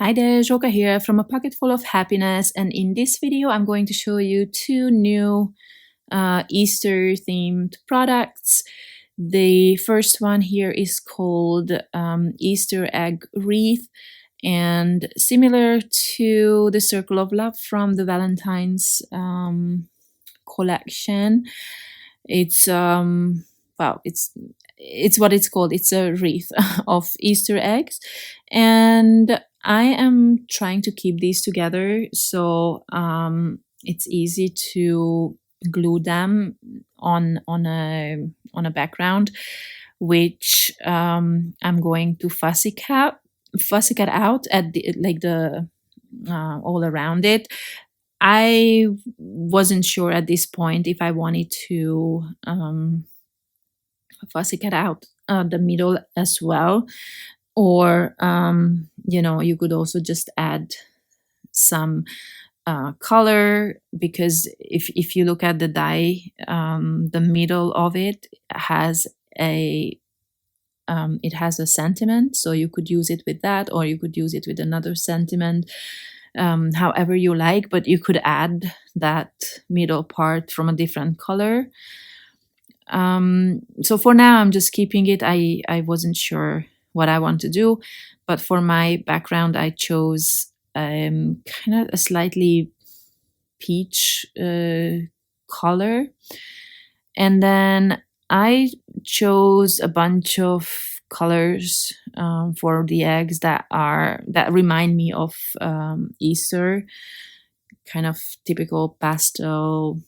Hi there, Joka here from A Pocket Full of Happiness, and in this video I'm going to show you two new Easter themed products. The first one here is called Easter Egg Wreath, and similar to the Circle of Love from the Valentine's collection. It's it's what it's called. It's a wreath of Easter eggs, and I am trying to keep these together so it's easy to glue them on a background, which I'm going to fussy cut out at the all around it. I wasn't sure at this point if I wanted to fussy cut out the middle as well, or you could also just add some color, because if you look at the die, the middle of it has a sentiment, so you could use it with that, or you could use it with another sentiment, however you like, but you could add that middle part from a different color. So for now I'm just keeping it. I wasn't sure what I want to do, but for my background I chose kind of a slightly peach color, and then I chose a bunch of colors for the eggs that remind me of Easter, kind of typical pastel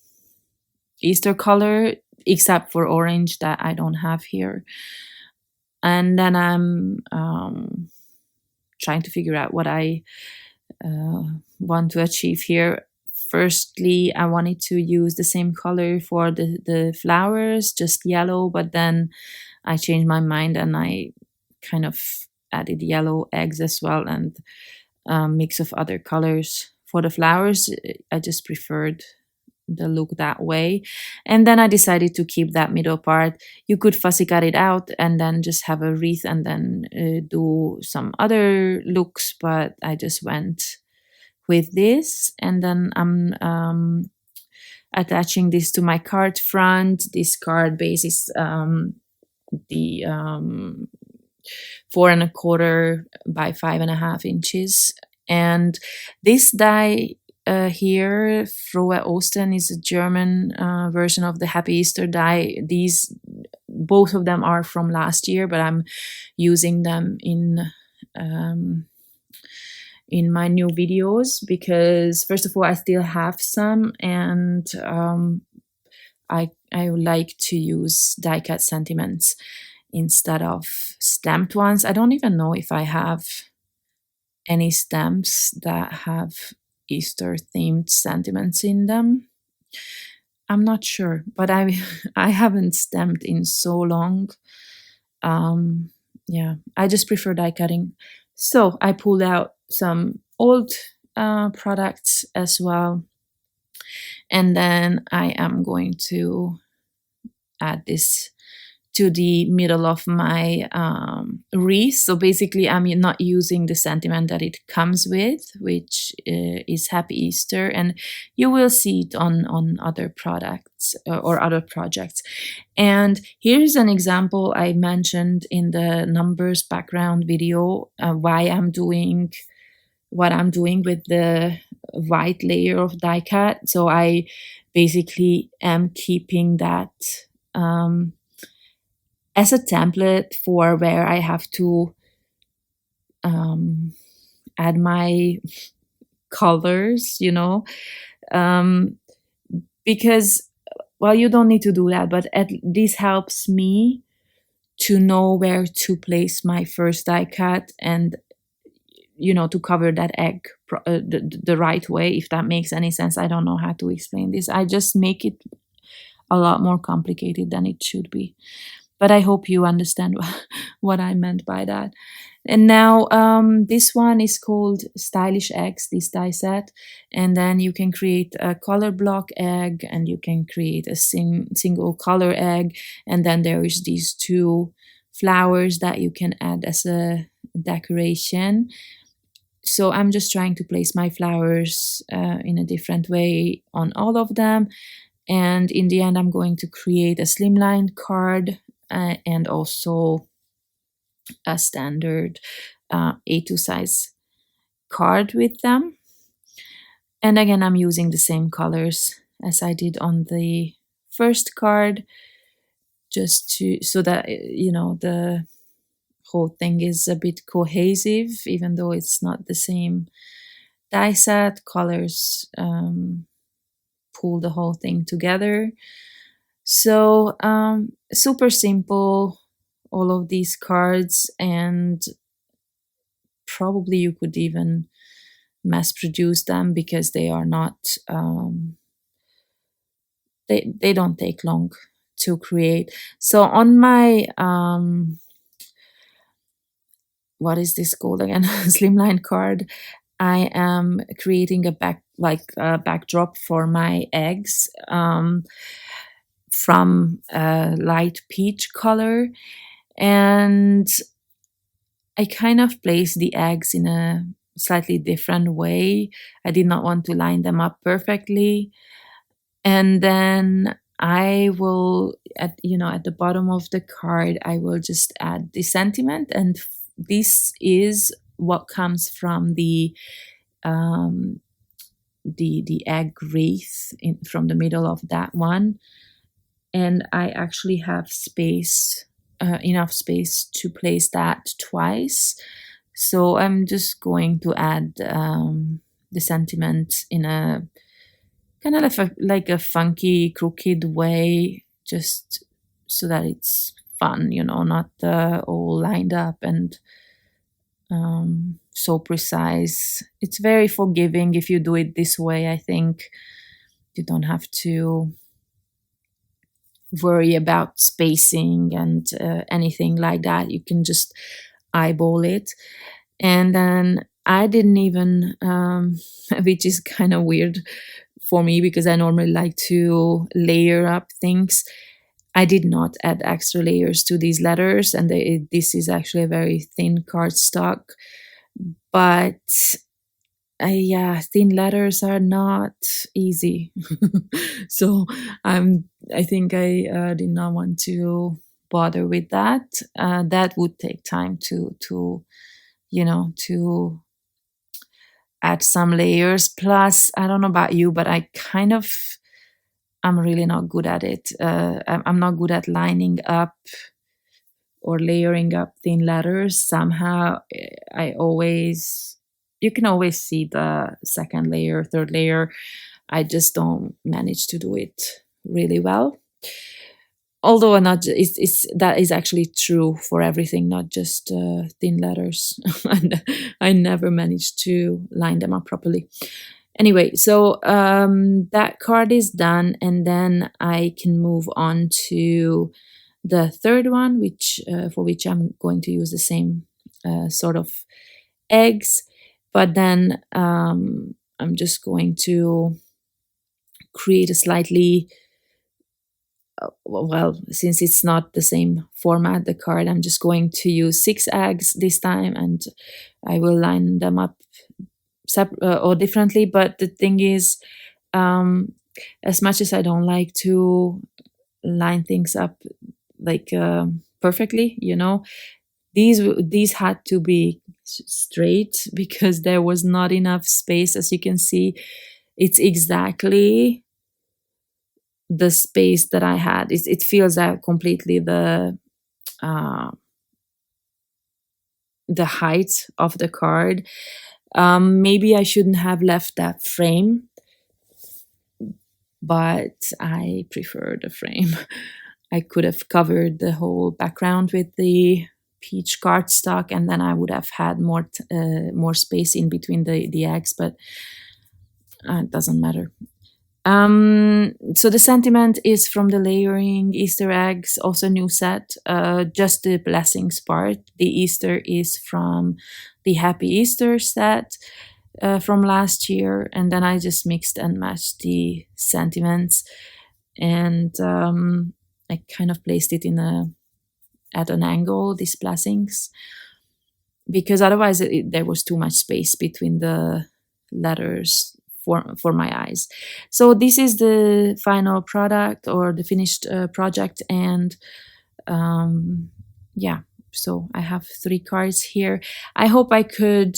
Easter color, except for orange that I don't have here. And then I'm trying to figure out what I want to achieve here. Firstly, I wanted to use the same color for the flowers, just yellow, but then I changed my mind and I kind of added yellow eggs as well, and a mix of other colors. For the flowers, I just preferred the look that way, and then I decided to keep that middle part. You could fussy cut it out and then just have a wreath and then do some other looks, but I just went with this. And then I'm attaching this to my card front. This card base is the 4¼ by 5½ inches, and this die here, Frohe Ostern, is a German version of the Happy Easter die. Both of them are from last year, but I'm using them in my new videos because, first of all, I still have some, and I like to use die cut sentiments instead of stamped ones. I don't even know if I have any stamps that have Easter themed sentiments in them. I'm not sure, but I haven't stamped in so long. Yeah, I just prefer die cutting. So I pulled out some old products as well, and then I am going to add this to the middle of my wreath. So basically I'm not using the sentiment that it comes with, which is Happy Easter, and you will see it on other products or other projects. And here's an example I mentioned in the numbers background video, why I'm doing what I'm doing with the white layer of die cut. So I basically am keeping that as a template for where I have to add my colors, because, well, you don't need to do that, but this helps me to know where to place my first die cut and, to cover that egg the right way, if that makes any sense. I don't know how to explain this. I just make it a lot more complicated than it should be. But I hope you understand what I meant by that. And now this one is called Stylish Eggs, this die set. And then you can create a color block egg, and you can create a single color egg. And then there is these two flowers that you can add as a decoration. So I'm just trying to place my flowers in a different way on all of them. And in the end, I'm going to create a slimline card and also a standard A2 size card with them. And again, I'm using the same colors as I did on the first card, just to so that the whole thing is a bit cohesive, even though it's not the same die set. Colors pull the whole thing together. So super simple, all of these cards, and probably you could even mass produce them because they are not they don't take long to create. So on my what is this called again? Slimline card, I am creating a backdrop for my eggs from a light peach color, and I kind of placed the eggs in a slightly different way. I did not want to line them up perfectly. And then I will, at the bottom of the card, I will just add the sentiment. And this is what comes from um, the egg wreath from the middle of that one. And I actually have space, enough space to place that twice. So I'm just going to add the sentiment in a kind of like a funky, crooked way, just so that it's fun, not all lined up and so precise. It's very forgiving if you do it this way. I think you don't have to worry about spacing and anything like that. You can just eyeball it. And then I didn't even, which is kind of weird for me because I normally like to layer up things. I did not add extra layers to these letters, and this is actually a very thin cardstock. But yeah, thin letters are not easy. So I think I did not want to bother with that. That would take time to to add some layers. Plus, I don't know about you, but I'm really not good at it. I'm not good at lining up or layering up thin letters. Somehow, you can always see the second layer, third layer. I just don't manage to do it really well. Although not, it's that is actually true for everything, not just thin letters. And I never managed to line them up properly. Anyway, so that card is done, and then I can move on to the third one, which for which I'm going to use the same sort of eggs, but then I'm just going to create a slightly well, since it's not the same format, the card, I'm just going to use 6 eggs this time, and I will line them up or differently. But the thing is, as much as I don't like to line things up like perfectly, these had to be straight because there was not enough space. As you can see, it's exactly the space that I had. It feels out completely uh, the height of the card. Maybe I shouldn't have left that frame, but I prefer the frame. I could have covered the whole background with the peach cardstock, and then I would have had more space in between the eggs, but it doesn't matter. So the sentiment is from the layering Easter eggs, also new set, just the blessings part. The Easter is from the Happy Easter set from last year, and then I just mixed and matched the sentiments, and I kind of placed it at an angle, these blessings. because otherwise there was too much space between the letters for my eyes. So this is the final product, or the finished project, and yeah, so I have 3 cards here. I hope I could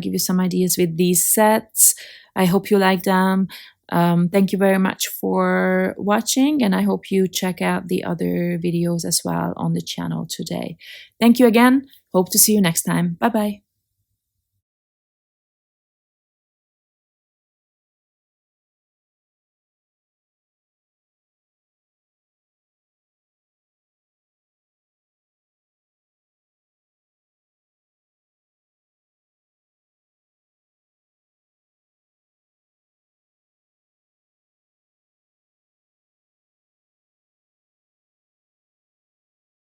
give you some ideas with these sets. I hope you like them. Thank you very much for watching, and I hope you check out the other videos as well on the channel today. Thank you again. Hope to see you next time. Bye bye.